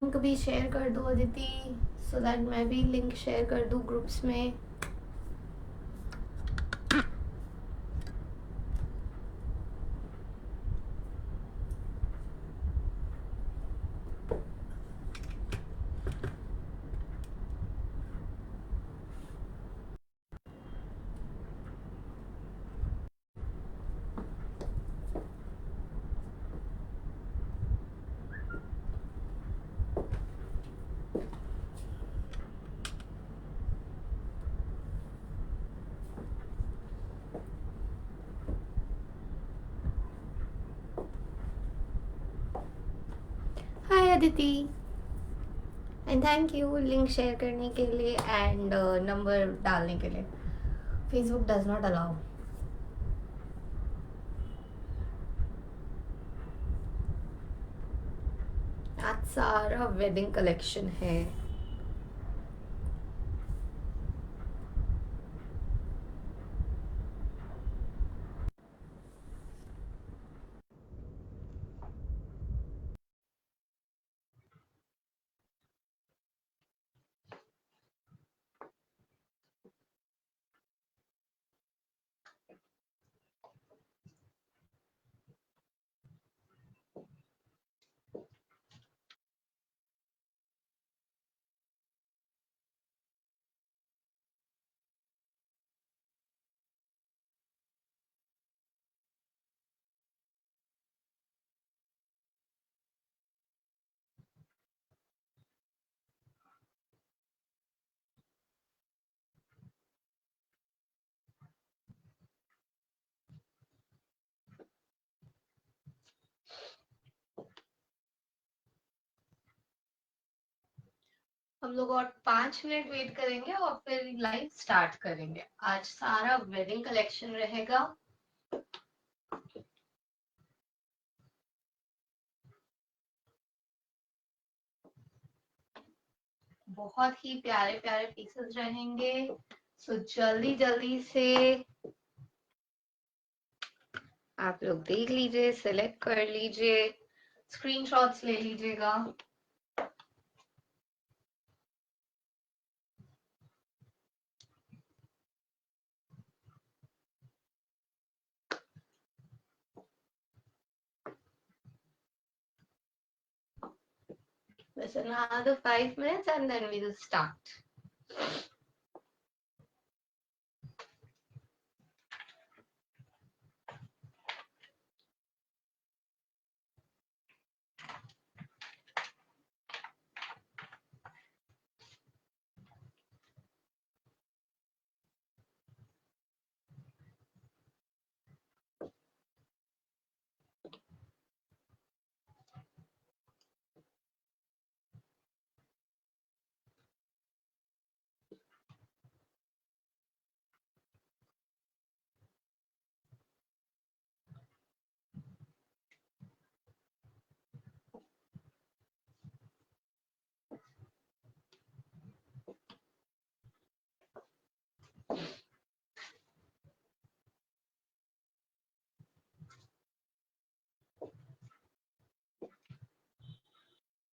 Link भी share कर दो अदिति, सो दैट मैं भी लिंक शेयर कर दूँ ग्रुप्स में। Hi Aditi, and thank you link share करने के लिए एंड नंबर डालने के लिए। Facebook does not allow. आज सारा वेडिंग कलेक्शन है। हम लोग और 5 मिनट वेट करेंगे और फिर लाइव स्टार्ट करेंगे। आज सारा वेडिंग कलेक्शन रहेगा। बहुत ही प्यारे प्यारे पीसेस रहेंगे। सो जल्दी जल्दी से आप लोग देख लीजिए, सिलेक्ट कर लीजिए, स्क्रीनशॉट्स ले लीजिएगा। Just another 5 minutes and then we will start.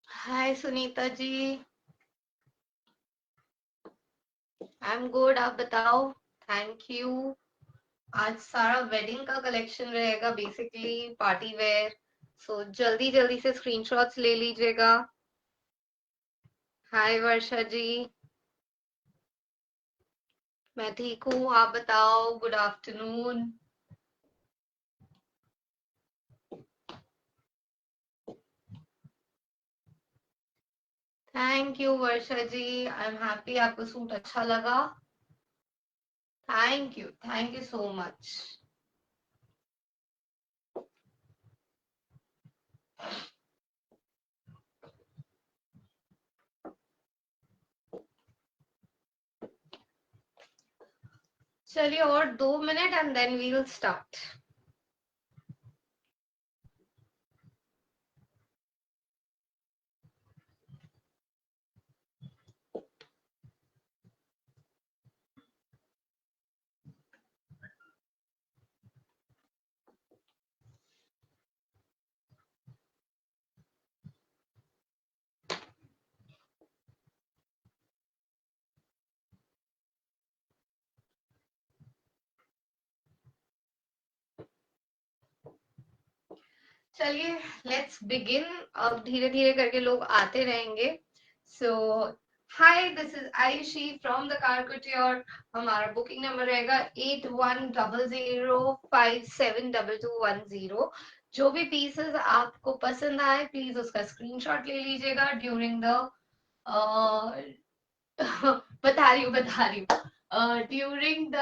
Hi Sunita ji, I am good, आप बताओ। Thank you. आज सारा वेडिंग का कलेक्शन रहेगा, बेसिकली पार्टी वेयर। सो जल्दी जल्दी से स्क्रीनशॉट्स ले लीजिएगा। हाय वर्षा जी, मैं ठीक हूँ, आप बताओ। Good afternoon. Thank you Varsha ji, I am happy आपको सूट अच्छा लगा। Thank you so much. चलिए और 2 minute and then we will start. चलिए लेट्स बिगिन। अब धीरे धीरे करके लोग आते रहेंगे। So hi, this is Ayushi from the car couture. हमारा बुकिंग नंबर रहेगा 8100572210। जो भी पीसेस आपको पसंद आए प्लीज उसका स्क्रीनशॉट ले लीजिएगा ड्यूरिंग द बता रही हूँ ड्यूरिंग द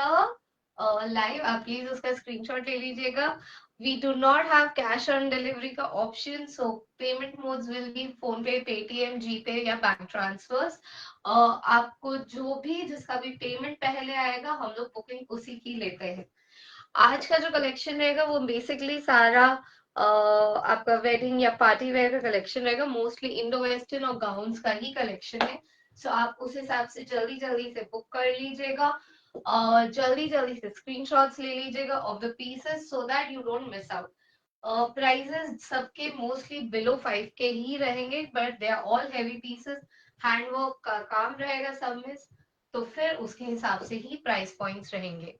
लाइव। आप प्लीज उसका स्क्रीनशॉट ले लीजिएगा। We do not have cash on delivery का option, so payment modes will be PhonePe, Paytm, GPay या बैंक ट्रांसफर्स। आपको जो भी जिसका भी पेमेंट पहले आएगा हम लोग बुकिंग उसी की लेते हैं। आज का जो कलेक्शन रहेगा वो बेसिकली सारा आपका वेडिंग या पार्टी वेयर का कलेक्शन रहेगा। मोस्टली इंडो वेस्टर्न और गाउन्स का ही कलेक्शन है। सो आप उस हिसाब से जल्दी जल्दी से बुक कर लीजिएगा और जल्दी जल्दी से स्क्रीनशॉट्स ले लीजिएगा of the pieces so that you don't miss out. Prices सबके मोस्टली बिलो 5 के ही रहेंगे, but they are all heavy pieces. Handwork का काम रहेगा सब में, तो फिर उसके हिसाब से ही प्राइस पॉइंट्स रहेंगे।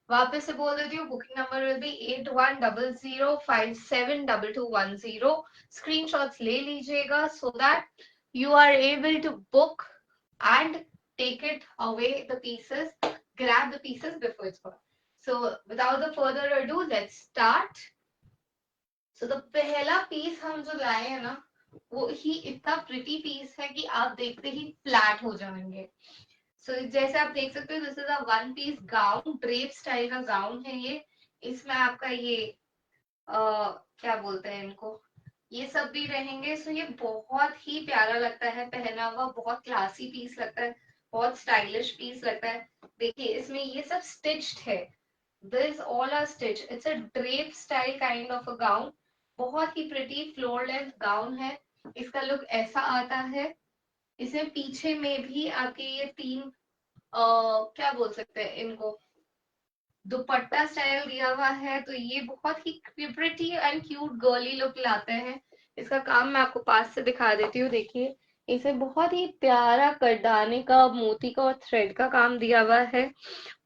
वापस से बोल देती हूँ, booking number will be 8100572210। Screenshots ले लीजिएगा so that you are able to book and take it away the pieces, grab the pieces before it's gone. So without the further ado, let's start. So the पहला piece हम जो लाए हैं ना वो ही इतना प्रिटी पीस है कि आप देखते ही फ्लैट हो जाएंगे। सो जैसे आप देख सकते हो, this is a one piece gown, drape style का गाउन है ये। इसमें आपका ये क्या बोलते हैं इनको, ये सब भी रहेंगे। सो ये बहुत ही प्यारा लगता है पहना हुआ, बहुत क्लासी पीस लगता है, बहुत स्टाइलिश पीस लगता है। देखिए इसमें ये सब स्टिच्ड है, this all are stitch. It's a drape style kind of a gown. बहुत ही प्रिटी फ्लोर लेंथ गाउन है। इसका लुक ऐसा आता है। इसमें पीछे में भी आपके ये तीन क्या बोल सकते हैं इनको, दुपट्टा स्टाइल दिया हुआ है। तो ये बहुत ही pretty and cute girly look लाते हैं। इसका काम मैं आपको पास से दिखा देती हूँ। देखिए इसे बहुत ही प्यारा कटदाने का, मोती का और थ्रेड का काम दिया हुआ है।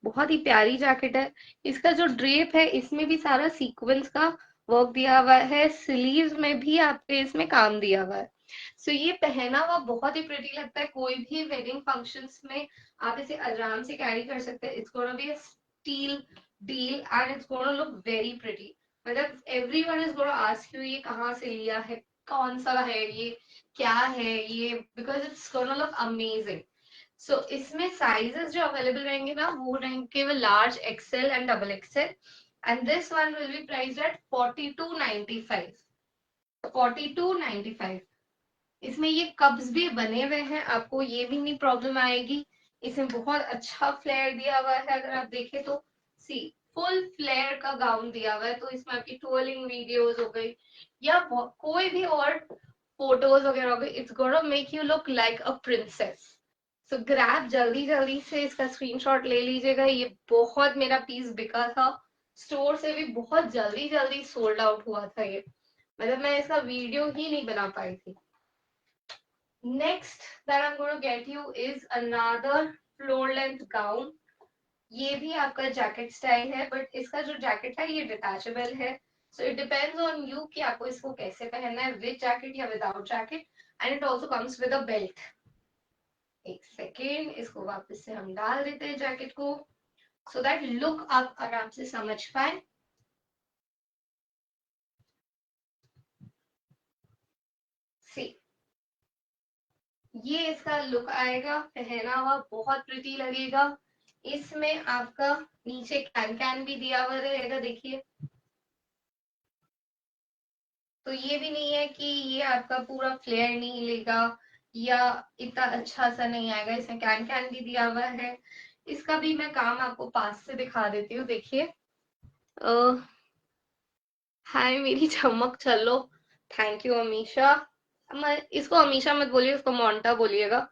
बहुत ही प्यारी जैकेट है। इसका जो ड्रेप है इसमें भी सारा सीक्वेंस का वर्क दिया हुआ है। स्लीव्स में भी आपके इसमें काम दिया हुआ है। सो ये पहना हुआ बहुत ही प्रिटी लगता है। कोई भी वेडिंग फंक्शंस में आप इसे आराम से कैरी कर सकते हैं। It's gonna be a steal deal and it's gonna look very pretty. मतलब everyone is gonna ask you ये कहाँ से लिया है, कौन सा है ये, क्या है ये, because it's gonna look amazing. So इसमें साइजेस जो अवेलेबल रहेंगे ना वो रहेंगे केवल large, XL and double XL. And this one will be priced at 4295। 4295। इसमें ये कप्स भी बने हुए हैं, आपको ये भी नहीं प्रॉब्लम आएगी। इसमें बहुत अच्छा फ्लेयर दिया हुआ है। अगर आप देखें तो सी फुल फ्लेयर का गाउन दिया हुआ है। तो इसमें आपकी टूलिंग वीडियोस हो गई या कोई भी और फोटोज वगैरह हो गई, it's gonna make you look like a princess. So grab जल्दी जल्दी से इसका स्क्रीनशॉट ले लीजिएगा। ये बहुत मेरा पीस बिका था, स्टोर से भी बहुत जल्दी जल्दी सोल्ड आउट हुआ था ये। मतलब मैं इसका वीडियो ही नहीं बना पाई थी। Next that I'm going to get you is another floor length gown. ये भी आपका जैकेट स्टाइल है, बट इसका जो जैकेट है ये डिटैचेबल है। So it depends on you कि आपको इसको कैसे पहनना है, विद जैकेट या without jacket. And it also comes with a belt. एक सेकेंड, इसको वापस से हम डाल देते हैं जैकेट को सो दैट लुक आप आराम से समझ पाए। सी ये इसका लुक आएगा, पहना हुआ बहुत प्रिटी लगेगा। इसमें आपका नीचे कैन कैन भी दिया हुआ रहेगा, देखिए। तो ये भी नहीं है कि ये आपका पूरा फ्लेयर नहीं लेगा या इतना अच्छा सा नहीं आएगा। इसमें कैन कैन भी दिया हुआ है। इसका भी मैं काम आपको पास से दिखा देती हूँ। देखिए हाय मेरी चमक चलो, थैंक यू अमीशा। इसको अमीशा मत बोलिए, उसको मोंटा बोलिएगा।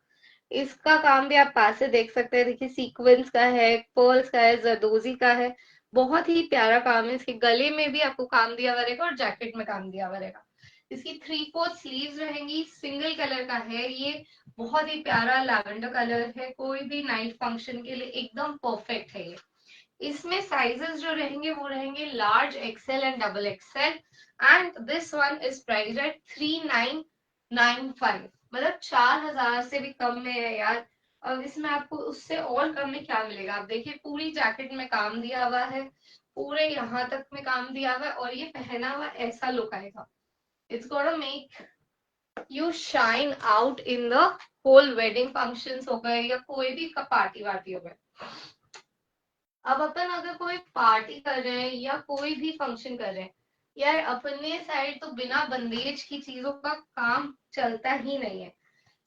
इसका काम भी आप पास से देख सकते हैं। देखिए सीक्वेंस का है, पर्ल्स का है, जरदोजी का है। बहुत ही प्यारा काम है। इसके गले में भी आपको काम दिया हुआ रहेगा और जैकेट में काम दिया हुआ रहेगा। इसकी 3/4 स्लीव्स रहेंगी, सिंगल कलर का है ये। बहुत ही प्यारा लैवेंडर कलर है, कोई भी नाइट फंक्शन के लिए एकदम परफेक्ट है ये। इसमें साइजेस जो रहेंगे वो रहेंगे large XL and double XL, and this one is price at 3995, मतलब 4000 से भी कम में है यार। अब इसमें आपको उससे और कम में क्या मिलेगा? आप देखिए पूरी जैकेट में काम दिया हुआ है, पूरे यहाँ तक में काम दिया हुआ है, और ये पहना हुआ ऐसा लुक आएगा। It's gonna make you shine out in the whole wedding functions हो गए या कोई भी पार्टी वार्टी हो गए। अब अपन अगर कोई पार्टी कर रहे हैं या कोई भी फंक्शन कर रहे हैं यार, अपने साइड तो बिना बंदेज की चीजों का काम चलता ही नहीं है।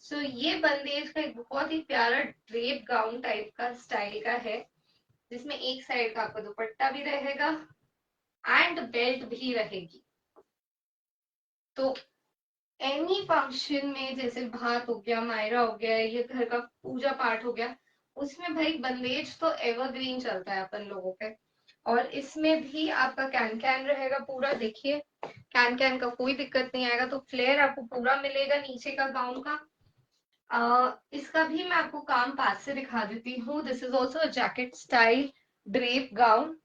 सो ये बंदेज का एक बहुत ही प्यारा ड्रेप गाउन टाइप का स्टाइल का है, जिसमें एक साइड का आपका दुपट्टा भी रहेगा एंड बेल्ट भी रहेगी। तो एनी फंक्शन में, जैसे भात हो गया, मायरा हो गया, ये घर का पूजा पाठ हो गया, उसमें भाई बंदेज तो एवरग्रीन चलता है अपन लोगों पे। और इसमें भी आपका कैन कैन रहेगा पूरा, देखिए कैन कैन का कोई दिक्कत नहीं आएगा, तो फ्लेयर आपको पूरा मिलेगा नीचे का गाउन का। इसका भी मैं आपको काम पास से दिखा देती हूँ। This is also jacket style drape gown.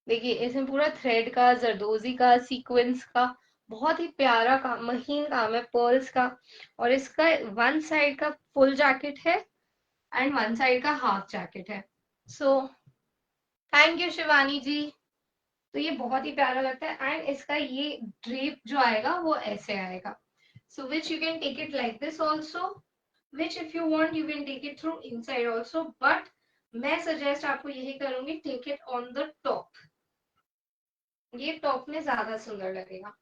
देखिए इसमें पूरा थ्रेड का, जरदोजी का, सीक्वेंस का बहुत ही प्यारा काम, महीन काम है पर्ल्स का। और इसका वन साइड का फुल जैकेट है एंड वन साइड का हाफ जैकेट है। सो थैंक यू शिवानी जी। तो ये बहुत ही प्यारा लगता है, एंड इसका ये ड्रेप जो आएगा वो ऐसे आएगा। So which you can take it like this also, which if you want you can take it through inside also, but मैं सजेस्ट आपको यही करूंगी, take it on the top. ये टॉप में ज्यादा सुंदर लगेगा।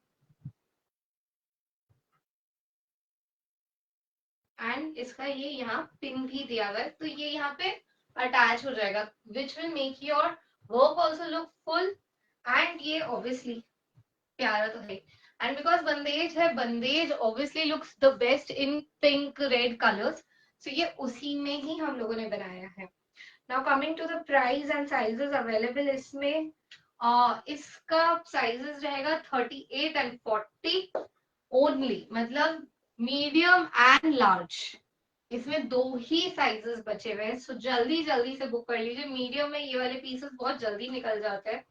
एंड इसका ये यहाँ पिन भी दिया हुआ है, तो ये यहाँ पे अटैच हो जाएगा, which will make your work also look full. And ये ऑब्वियसली प्यारा तो है, एंड बिकॉज बंदेज है, bandhej obviously looks the best in pink red colours, so ये उसी में ही हम लोगों ने बनाया है। Now coming to the price and sizes available इसमें, इसका साइजेस रहेगा 38 एंड 40 ओनली, मतलब मीडियम एंड लार्ज। इसमें दो ही साइजेस बचे हुए हैं, सो जल्दी जल्दी से बुक कर लीजिए। मीडियम में ये वाले पीसेस बहुत जल्दी निकल जाते हैं,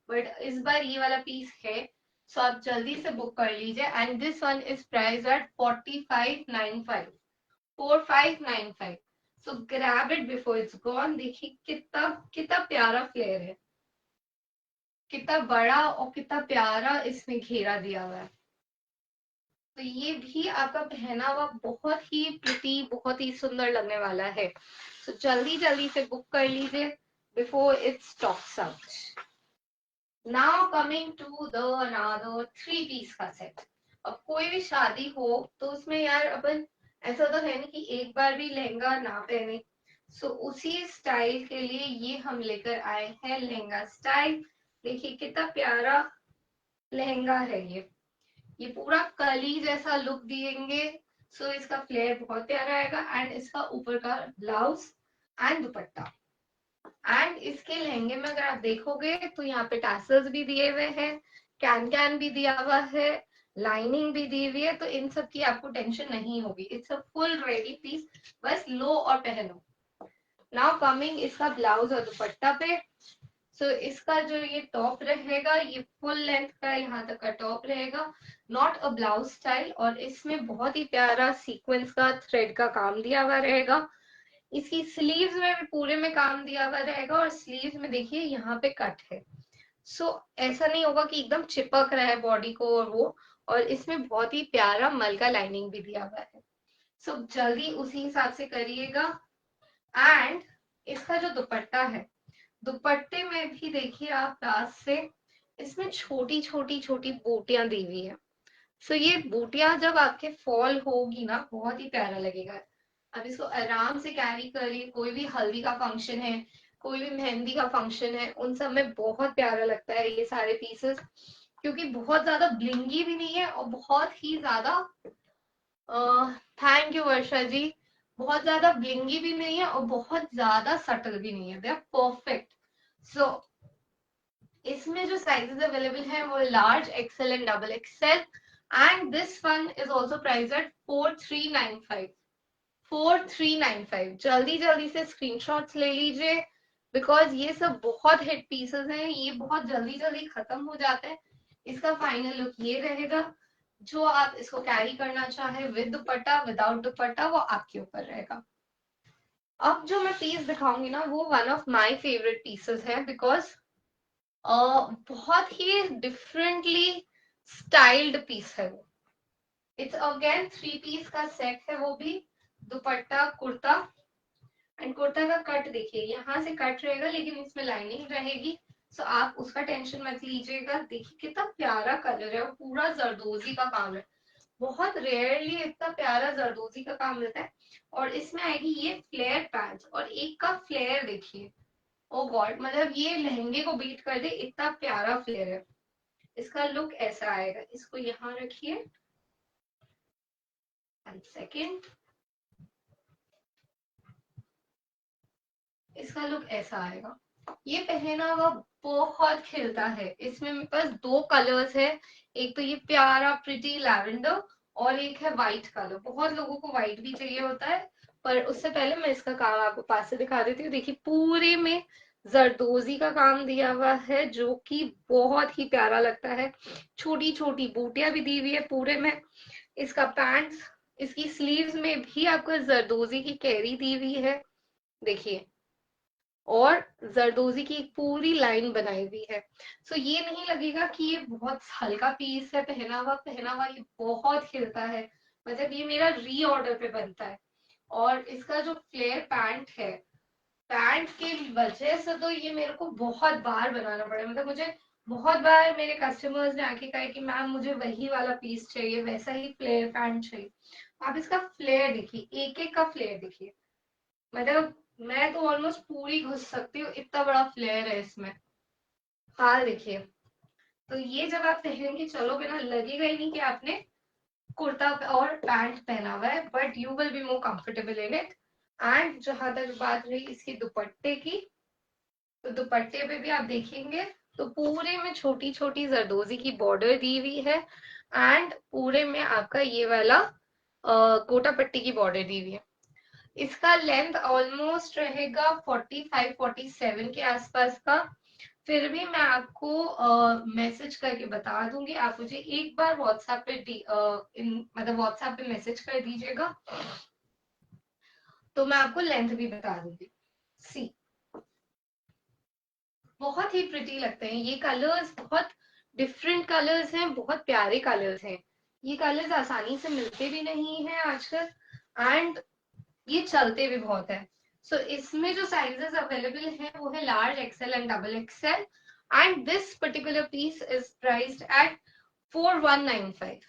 बट इस बार ये वाला पीस है, सो आप जल्दी से बुक कर लीजिए। And this one is price at 4595, 4595। So grab it before it's gone. देखिए कितना कितना प्यारा फ्लेयर है, कितना बड़ा और कितना प्यारा इसमें घेरा दिया हुआ है। तो ये भी आपका पहना हुआ बहुत ही प्रिटी, बहुत ही सुंदर लगने वाला है। तो जल्दी जल्दी से बुक कर लीजिए before it stocks out. Now coming to the another 3 piece का सेट। अब कोई भी शादी हो तो उसमें यार अपन ऐसा तो है नहीं कि एक बार भी लहंगा ना पहने, सो उसी स्टाइल के लिए ये हम लेकर आए हैं लहंगा स्टाइल। देखिए कितना प्यारा लहंगा है ये पूरा कली जैसा लुक देंगे। सो इसका फ्लेयर बहुत प्यारा आएगा, एंड इसका ऊपर का ब्लाउज एंड दुपट्टा। एंड इसके लहंगे में अगर आप देखोगे तो यहाँ पे टैसल्स भी दिए हुए हैं, कैन कैन भी दिया हुआ है, लाइनिंग भी दी हुई है, तो इन सब की आपको टेंशन नहीं होगी। It's a full ready piece, बस लो और पहनो। नाउ कमिंग इसका ब्लाउज और दुपट्टा पे। सो इसका जो ये टॉप रहेगा, ये फुल लेंथ का यहाँ तक का टॉप रहेगा, नॉट अ ब्लाउज स्टाइल, और इसमें बहुत ही प्यारा सीक्वेंस का थ्रेड का काम दिया हुआ रहेगा। इसकी स्लीव्स में भी पूरे में काम दिया हुआ रहेगा, और स्लीव्स में देखिए यहाँ पे कट है। सो ऐसा नहीं होगा कि एकदम चिपक रहा है बॉडी को और वो, और इसमें बहुत ही प्यारा मल का लाइनिंग भी दिया हुआ है। सो जल्दी उसी हिसाब से करिएगा। एंड इसका जो दुपट्टा है, दुपट्टे में भी देखिए आप पास से, इसमें छोटी छोटी छोटी बूटियां दी हुई है। सो ये बूटियां जब आपके फॉल होगी ना, बहुत ही प्यारा लगेगा। अब इसको आराम से कैरी करिए, कोई भी हल्दी का फंक्शन है, कोई भी मेहंदी का फंक्शन है, उन सब में बहुत प्यारा लगता है ये सारे पीसेस, क्योंकि बहुत ज्यादा ब्लिंगी भी नहीं है और बहुत ही ज्यादा, थैंक यू वर्षा जी, बहुत ज्यादा ब्लिंगी भी नहीं है और बहुत ज्यादा सटल भी नहीं है, दे आर परफेक्ट। सो इसमें जो साइजेस अवेलेबल है वो large, XL and double XL, and this one is also price at 4395, 4395। जल्दी जल्दी से स्क्रीनशॉट्स ले लीजिए बिकॉज ये सब बहुत हिट पीसेस हैं, ये बहुत जल्दी जल्दी खत्म हो जाते हैं। इसका फाइनल लुक ये रहेगा। जो आप इसको कैरी करना चाहे विद दुपट्टा विदाउट दुपट्टा वो आपके ऊपर रहेगा। अब जो मैं पीस दिखाऊंगी ना वो one of my favourite pieces है, बिकॉज बहुत ही डिफरेंटली स्टाइल्ड पीस है वो। इट्स अगेन 3 पीस का सेट है, वो भी दुपट्टा कुर्ता। एंड कुर्ता का कट देखिए, यहाँ से कट रहेगा लेकिन इसमें लाइनिंग रहेगी। सो आप उसका टेंशन मत लीजिएगा। देखिए कितना प्यारा कलर है, और पूरा जरदोजी का काम है। बहुत रेयरली इतना प्यारा जरदोजी का काम मिलता है। और इसमें आएगी ये फ्लेयर पैंट, और एक का फ्लेयर देखिए, ओ गॉड, मतलब ये लहंगे को बीट कर दे, इतना प्यारा फ्लेयर है। इसका लुक ऐसा आएगा। इसको यहाँ रखिए, एंड सेकेंड इसका लुक ऐसा आएगा। ये पहना हुआ बहुत खिलता है। इसमें मेरे पास 2 कलर्स है, एक तो ये प्यारा प्रिटी लैवेंडर, और एक है व्हाइट कलर। बहुत लोगों को व्हाइट भी चाहिए होता है, पर उससे पहले मैं इसका काम आपको पास से दिखा देती हूँ। देखिए पूरे में जरदोजी का काम दिया हुआ है, जो कि बहुत ही प्यारा लगता है। छोटी छोटी बूटियां भी दी हुई है पूरे में। इसका पैंट्स, इसकी स्लीव्स में भी आपको जरदोजी की कैरी दी हुई है, देखिए। और जरदोजी की एक पूरी लाइन बनाई हुई है। सो ये नहीं लगेगा कि ये बहुत हल्का पीस है, पहना हुआ ये बहुत खिलता है। मतलब ये मेरा री ऑर्डर पे बनता है। और इसका जो फ्लेयर पैंट है, पैंट की वजह से तो ये मेरे को बहुत बार बनाना पड़ा। मतलब मुझे बहुत बार मेरे कस्टमर्स ने आके कहा कि मैम मुझे वही वाला पीस चाहिए, वैसा ही फ्लेयर पैंट चाहिए। आप इसका फ्लेयर देखिए, एक एक का फ्लेयर देखिए। मतलब मैं तो ऑलमोस्ट पूरी घुस सकती हूँ, इतना बड़ा फ्लेयर है इसमें। हाल देखिए। तो ये जब आप पहनेंगे चलोगे ना, लगेगा ही नहीं कि आपने कुर्ता और पैंट पहना हुआ है, but you will be more comfortable in it. And जहां तक बात रही इसकी दुपट्टे की, तो दुपट्टे पे भी आप देखेंगे तो पूरे में छोटी छोटी जरदोजी की बॉर्डर दी हुई है। एंड पूरे में आपका ये वाला कोटा पट्टी की बॉर्डर दी हुई है। इसका लेंथ ऑलमोस्ट रहेगा 45-47 के आसपास का। फिर भी मैं आपको मैसेज करके बता दूंगी। आप मुझे एक बार व्हाट्सएप पे मतलब व्हाट्सएप पे मैसेज कर दीजिएगा, तो मैं आपको लेंथ भी बता दूंगी। सी, बहुत ही प्रिटी लगते हैं ये कलर्स। बहुत डिफरेंट कलर्स हैं, बहुत प्यारे कलर्स हैं। ये कलर्स आसानी से मिलते भी नहीं है आजकल, एंड ये चलते भी बहुत है। सो इसमें जो साइजेस अवेलेबल है वो है large XL and double XL. And this particular piece is priced at 4195।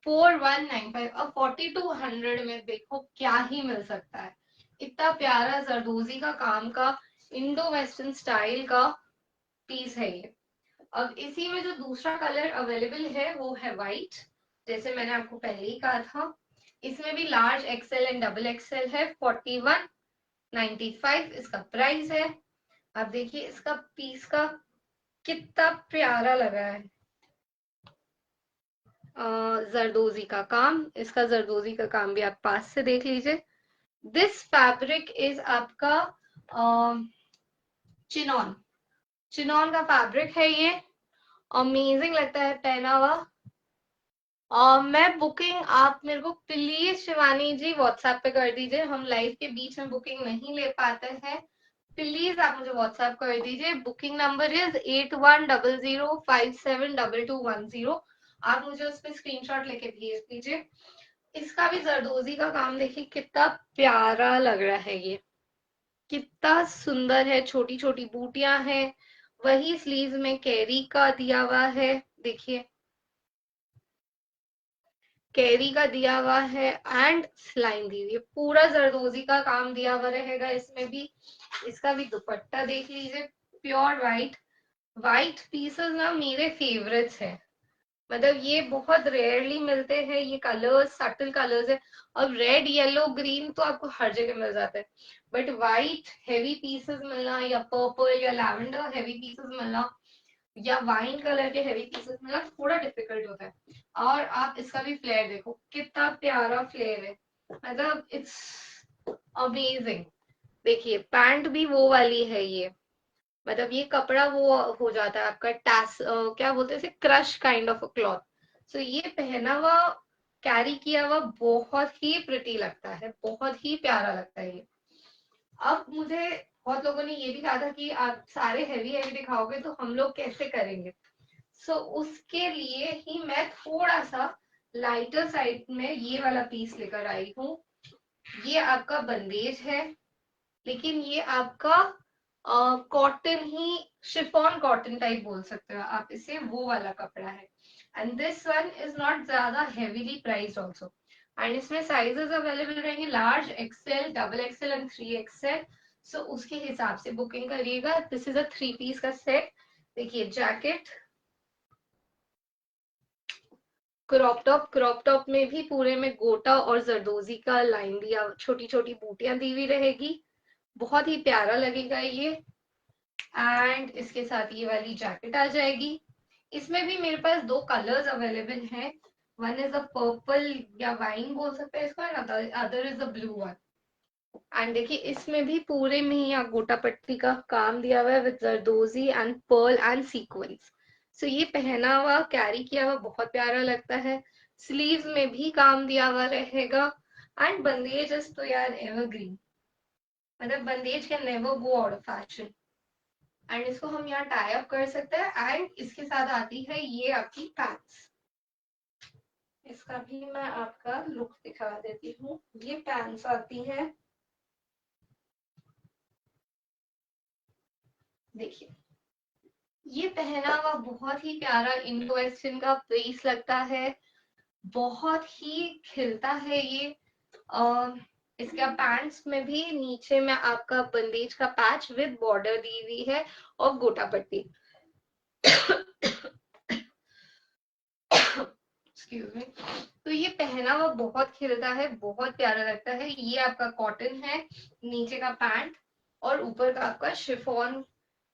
4195। अब 4200 में देखो क्या ही मिल सकता है। इतना प्यारा जरदोजी का काम का इंडो वेस्टर्न स्टाइल का पीस है ये। अब इसी में जो दूसरा कलर अवेलेबल है वो है व्हाइट, जैसे मैंने आपको पहले ही कहा था। इसमें भी large XL and double Excel है। 4195 इसका प्राइस है। अब देखिए इसका पीस का कितना प्यारा लगा है। जरदोजी का काम, इसका जरदोजी का काम भी आप पास से देख लीजिए। दिस फैब्रिक इज आपका चिनॉन, चिनॉन का फैब्रिक है ये। अमेजिंग लगता है पहना हुआ। मैं बुकिंग आप मेरे को प्लीज शिवानी जी व्हाट्सएप पे कर दीजिए। हम लाइव के बीच में बुकिंग नहीं ले पाते हैं। प्लीज आप मुझे व्हाट्सएप कर दीजिए। Booking number is 8100572210। आप मुझे उस पर स्क्रीनशॉट लेके भेज दीजिए। इसका भी जरदोजी का काम देखिए कितना प्यारा लग रहा है ये, कितना सुंदर है। छोटी छोटी बूटियां हैं, वही स्लीव में कैरी का दिया हुआ है, देखिए कैरी का दिया हुआ है। एंड लाइन दी हुई है, पूरा जरदोजी का काम दिया हुआ रहेगा इसमें भी। इसका भी दुपट्टा देख लीजिए, प्योर व्हाइट। व्हाइट पीसेस ना मेरे फेवरेट्स हैं। मतलब ये बहुत रेयरली मिलते हैं, ये कलर्स सटल कलर्स है। अब रेड येलो ग्रीन तो आपको हर जगह मिल जाता है, बट व्हाइट हेवी पीसेस मिलना, या पर्पल या लैवेंडर हेवी पीसेस मिलना, या वाइन कलर के हेवी पीसेस मिलना थोड़ा डिफिकल्ट होता है। और आप इसका भी फ्लेयर देखो, कितना प्यारा फ्लेयर है। मतलब इट्स अमेजिंग। देखिए पैंट भी वो वाली है ये, मतलब ये कपड़ा वो हो जाता है आपका क्या बोलते हैं इसे, crush kind of a cloth. So ये पहना हुआ, कैरी किया हुआ बहुत ही प्रिटी लगता है, बहुत ही प्यारा लगता है ये। अब मुझे बहुत लोगों ने ये भी कहा था कि आप सारे हैवी हैवी दिखाओगे तो हम लोग कैसे करेंगे। सो उसके लिए ही मैं थोड़ा सा लाइटर साइड में ये वाला पीस लेकर आई हूँ। ये आपका बंदेज है, लेकिन ये आपका कॉटन ही, शिफॉन कॉटन टाइप बोल सकते हो आप इसे, वो वाला कपड़ा है। And this one is not ज्यादा हेवीली प्राइस्ड ऑल्सो। एंड इसमें साइजेस अवेलेबल रहेंगे, large, XL, double XL and 3XL। So उसके हिसाब से बुकिंग करिएगा। दिस इज अ 3 पीस का सेट। देखिए जैकेट, क्रॉप टॉप में भी पूरे में गोटा और जरदोजी का लाइन दिया, छोटी छोटी बूटियां दी हुई रहेगी, बहुत ही प्यारा लगेगा ये। एंड इसके साथ ये वाली जैकेट आ जाएगी। इसमें भी मेरे पास 2 कलर्स अवेलेबल हैं। वन इज अ पर्पल या वाइन बोल सकते हैं इसको, other is a blue one. And देखिए इसमें भी पूरे में ही यहाँ गोटा पट्टी का काम दिया हुआ है with zardozi and pearl and sequence. So ये पहना हुआ, कैरी किया हुआ बहुत प्यारा लगता है। स्लीव्स में भी काम दिया हुआ रहेगा। एंड बंदेज इज तो यार एवरग्रीन, मतलब bandhej can never go out of fashion. And इसको हम यहाँ टाई अप कर सकते हैं। एंड इसके साथ आती है ये आपकी पैंट्स। इसका भी मैं आपका लुक दिखा देती हूँ। ये पैंट्स आती है, देखिए ये पहना हुआ बहुत ही प्यारा इंडो वेस्टर्न का पीस लगता है, बहुत ही खिलता है ये। इसका पैंट्स में भी नीचे में आपका बंदेज का पैच विद बॉर्डर दी हुई है और गोटा पट्टी। Excuse me. तो ये पहना हुआ बहुत खिलता है, बहुत प्यारा लगता है। ये आपका कॉटन है, नीचे का पैंट, और ऊपर का आपका शिफॉन,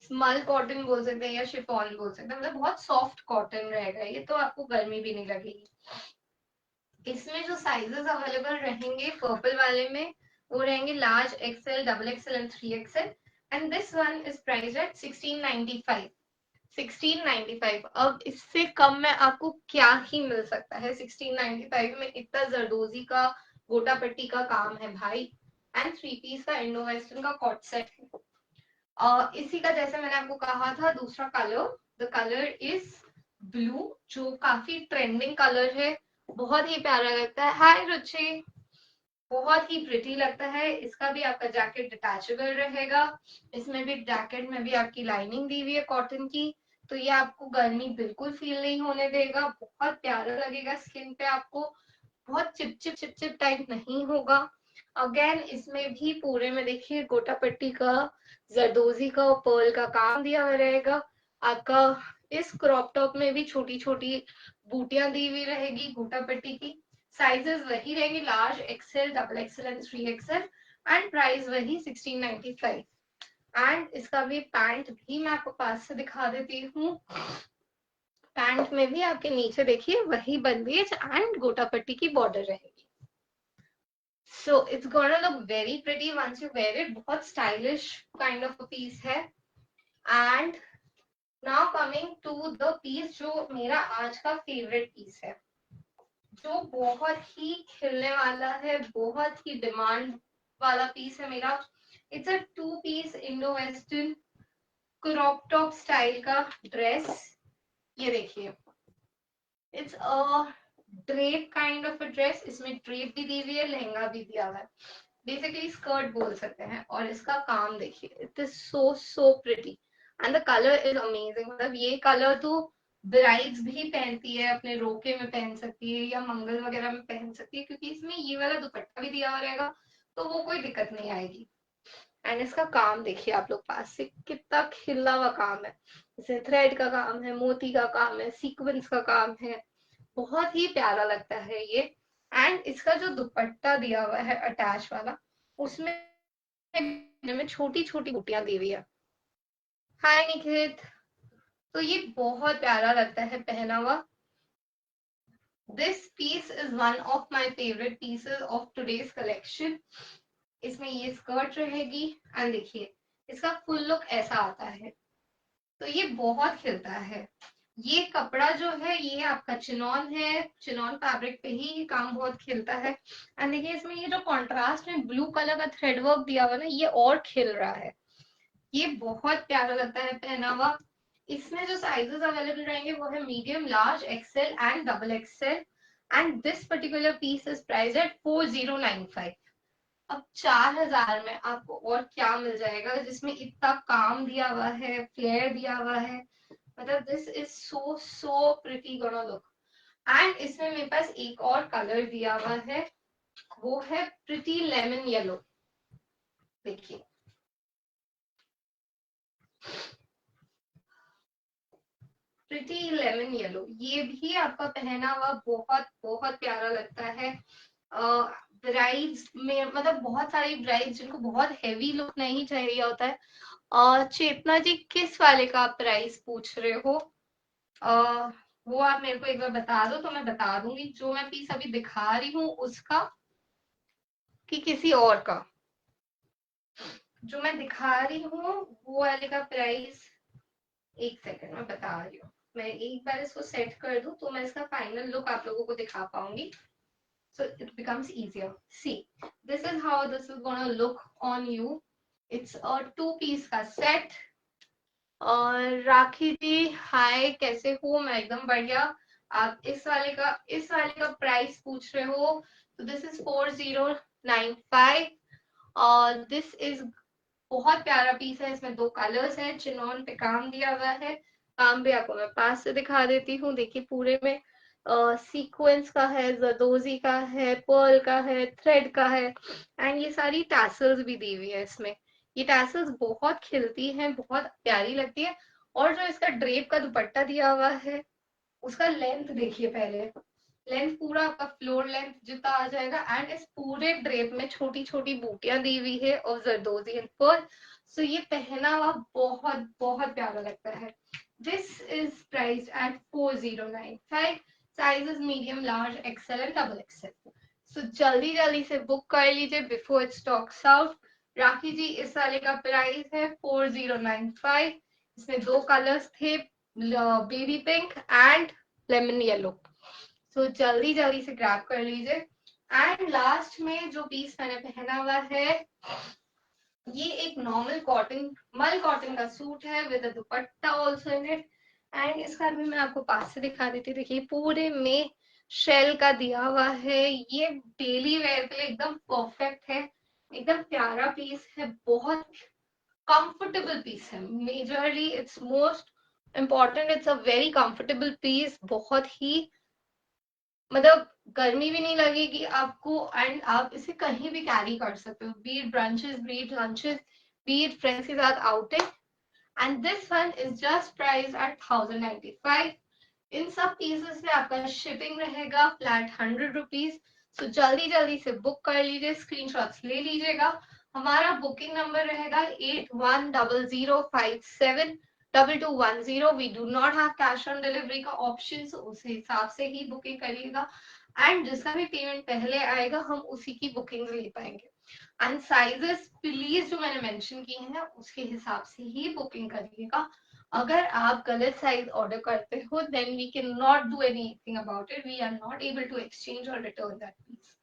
स्मल कॉटन बोल सकते हैं या शिफॉन बोल सकते हैं, मतलब बहुत सॉफ्ट कॉटन रहेगा ये, तो आपको गर्मी भी नहीं लगेगी। इसमें जो साइजेस अवेलेबल रहेंगे पर्पल वाले में, वो रहेंगे large, XL, double XL and 3XL। And this one is price at 1695। 1695। अब इससे कम में आपको क्या ही मिल सकता है 1695 में। इतना जरदोजी का गोटा पट्टी का काम है भाई। एंड 3 पीस का इंडो वेस्टर्न का कॉट सेट है। इसी का जैसे मैंने आपको कहा था दूसरा colour, the colour is blue, जो काफी ट्रेंडिंग कलर है, बहुत ही प्यारा लगता है। हाय रुचि, बहुत ही प्रिटी लगता है। इसका भी आपका जैकेट डिटैचेबल रहेगा। इसमें भी जैकेट में भी आपकी लाइनिंग दी हुई है कॉटन की, तो ये आपको गर्मी बिल्कुल फील नहीं होने देगा, बहुत प्यारा लगेगा स्किन पे आपको, बहुत चिपचिप चिपचिप टाइप नहीं होगा। अगेन इसमें भी पूरे में देखिए गोटा पट्टी का, जरदोजी का और पर्ल का काम दिया हुआ रहेगा आपका। इस क्रॉप टॉप में भी छोटी छोटी बूटियां दी हुई रहेगी गोटा पट्टी की। साइजेस वही रहेंगे, large, XL, double XL and 3XL। And price वही 1695। एंड इसका भी पैंट भी मैं आपको पास से दिखा देती हूँ। पैंट में भी आपके नीचे देखिए वही बंदेज एंड गोटा पट्टी की बॉर्डर रहेगी। So it's gonna look very pretty once you wear it. बहुत stylish kind of a piece है। And now coming to the piece जो मेरा आज का favorite piece है, जो बहुत ही खिलने वाला है, बहुत ही डिमांड वाला पीस है मेरा। It's a 2 piece Indo western crop top style का ड्रेस। ये देखिए, it's a drape kind of a dress. इसमें ड्रेप भी दी हुई है, लहंगा भी दिया हुआ है, बेसिकली स्कर्ट बोल सकते हैं। और इसका काम देखिए, it is so so pretty and the colour is amazing. मतलब ये कलर तो ब्राइड्स भी पहनती है, अपने रोके में पहन सकती है या मंगल वगैरह में पहन सकती है, क्योंकि इसमें ये वाला दुपट्टा भी दिया हुआ रहेगा, तो वो कोई दिक्कत नहीं आएगी। एंड इसका काम देखिए आप लोग पास से, कितना खिला हुआ काम है। इसमें थ्रेड का काम है, मोती का काम है, सीक्वेंस का काम है, बहुत ही प्यारा लगता है ये। एंड इसका जो दुपट्टा दिया हुआ है अटैच वाला, उसमें में छोटी छोटी बूटियां दी हुई है। हाय निखित। तो ये बहुत प्यारा लगता है पहना हुआ। This piece is one of my favourite pieces of today's collection. इसमें ये स्कर्ट रहेगी एंड देखिए इसका फुल लुक ऐसा आता है। तो ये बहुत खिलता है। ये कपड़ा जो है ये आपका चिनॉन है, चिनॉन फैब्रिक पे ही ये काम बहुत खिलता है। एंड देखिए इसमें ये जो कॉन्ट्रास्ट में ब्लू कलर का थ्रेड वर्क दिया हुआ ना, ये और खिल रहा है। ये बहुत प्यारा लगता है पहना हुआ। इसमें जो साइजेस अवेलेबल रहेंगे वो है medium, large, XL and double XL. And this particular piece is price at 4095। अब 4000 में आपको और क्या मिल जाएगा जिसमें इतना काम दिया हुआ है, फ्लेयर दिया हुआ है। मतलब this is so so pretty gonna look. And इसमें मेरे पास एक और कलर दिया हुआ है, वो है प्रिटी लेमन येलो। देखिए प्रिटी लेमन येलो, ये भी आपका पहना हुआ बहुत बहुत प्यारा लगता है। ब्राइड्स में मतलब बहुत सारी ब्राइड्स जिनको बहुत हैवी लुक नहीं चाहिए होता है। चेतना जी किस वाले का आप प्राइस पूछ रहे हो? वो आप मेरे को एक बार बता दो तो मैं बता दूंगी जो मैं पीस अभी दिखा रही हूँ उसका कि किसी और का। जो मैं दिखा रही हूँ वो वाले का प्राइस, एक सेकंड में बता रही हूँ। मैं एक बार इसको सेट कर दूं तो मैं इसका फाइनल लुक आप लोगों को दिखा पाऊंगी। So it becomes easier. See, this is how this is gonna look on you. It's a two-piece का set. और राखी जी हाय, कैसे हो? मैं एकदम बढ़िया। आप इस वाले का प्राइस पूछ रहे हो, तो दिस इज 4095। और दिस इज बहुत प्यारा पीस है। इसमें 2 कलर्स हैं, चिनॉन पे काम दिया हुआ है। काम भी आपको मैं पास से दिखा देती हूँ। देखिए पूरे में सीक्वेंस का है, जरदोजी का है, पर्ल का है, थ्रेड का है। एंड ये सारी टैसल्स भी दी हुई है इसमें। ये टैसल्स बहुत खिलती हैं, बहुत प्यारी लगती है। और जो इसका ड्रेप का दुपट्टा दिया हुआ है उसका लेंथ देखिए पहले। लेंथ पूरा आपका फ्लोर लेंथ जितना आ जाएगा। एंड इस पूरे ड्रेप में छोटी छोटी बूटियां दी हुई है और जरदोजी एंड पर्ल। सो ये पहना हुआ बहुत बहुत प्यारा लगता है। This is price at 4095। Sizes medium, large, XL and double XL. So जल्दी जल्दी से बुक कर लीजिए before it stocks out. Rakhi ji इस वाले का प्राइस है 4095। इसमें 2 कलर्स थे, baby pink and lemon yellow. So जल्दी जल्दी से ग्रैब कर लीजिए। एंड लास्ट में जो पीस मैंने पहना हुआ है ये एक नॉर्मल कॉटन, मल कॉटन का सूट है with dupatta also in it. And इसका भी मैं आपको पास से दिखा देती हूँ। देखिए पूरे में शेल का दिया हुआ है। ये डेली वेयर के लिए एकदम परफेक्ट है। एकदम प्यारा पीस है, बहुत कंफर्टेबल पीस है। Majorly it's most important, it's a very comfortable piece. बहुत ही मतलब गर्मी भी नहीं लगेगी आपको। एंड आप इसे कहीं भी कैरी कर सकते हो, be it brunches, be it lunches, be it friends के साथ outing. And this one is just price at 1095। इन सब पीसेस में आपका शिपिंग रहेगा फ्लैट 100 रुपीज। सो जल्दी जल्दी से बुक कर लीजिए, स्क्रीनशॉट्स ले लीजिएगा। हमारा बुकिंग नंबर रहेगा 8100572210। We do not have cash on delivery का ऑप्शन, उस हिसाब से ही बुकिंग करिएगा। एंड जिसका भी पेमेंट पहले आएगा हम उसी की बुकिंग ले पाएंगे। एंड साइजेस प्लीज जो मैंने मेंशन की है उसके हिसाब से ही बुकिंग करिएगा। अगर आप गलत साइज ऑर्डर करते हो then we can not do anything about it. We are not able to exchange और return that piece.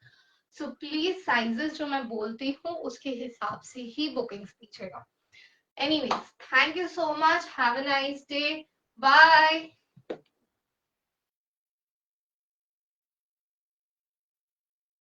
So please sizes जो मैं बोलती हूँ उसके हिसाब से ही बुकिंग्स कीजिएगा। Anyways, thank you so much, have a nice day, bye.